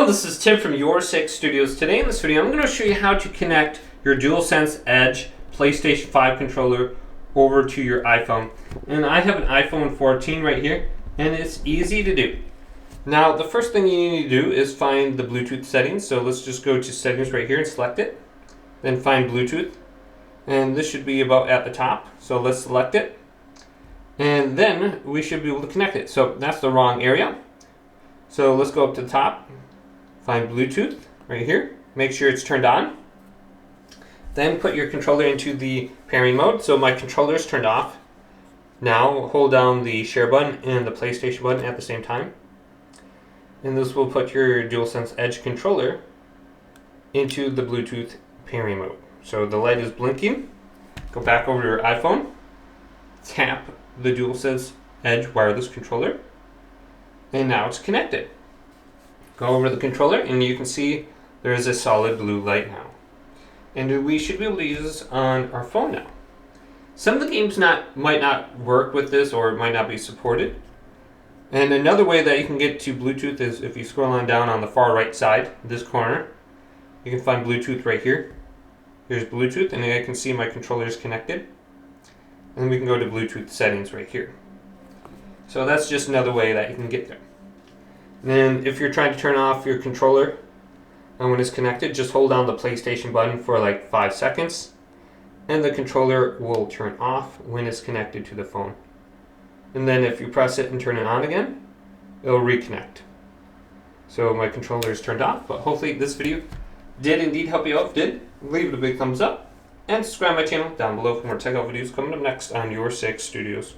this is Tim from Your Six Studios. Today in this video, I'm going to show you how to connect your DualSense Edge PlayStation 5 controller over to your iPhone. And I have an iPhone 14 right here, and it's easy to do. Now, the first thing you need to do is find the Bluetooth settings. So let's just go to settings right here and select it. Then find Bluetooth. And this should be about at the top. So let's select it. And then we should be able to connect it. So that's the wrong area. So let's go up to the top, find Bluetooth right here, make sure it's turned on. Then put your controller into the pairing mode. So my controller is turned off. Now hold down the share button and the PlayStation button at the same time. And this will put your DualSense Edge controller into the Bluetooth pairing mode. So the light is blinking. Go back over to your iPhone, tap the DualSense Edge Wireless Controller. And now it's connected. Go over to the controller and you can see there is a solid blue light now. And we should be able to use this on our phone now. Some of the games might not work with this or might not be supported. And another way that you can get to Bluetooth is if you scroll on down on the far right side, this corner, you can find Bluetooth right here. Here's Bluetooth, and I can see my controller is connected. And we can go to Bluetooth settings right here. So that's just another way that you can get there. Then if you're trying to turn off your controller and when it's connected, just hold down the PlayStation button for like 5 seconds and the controller will turn off when it's connected to the phone. And then if you press it and turn it on again, it'll reconnect. So my controller is turned off, but hopefully this video did indeed help you out. If it did, leave it a big thumbs up and subscribe to my channel down below for more tech out videos coming up next on Your Six Studios.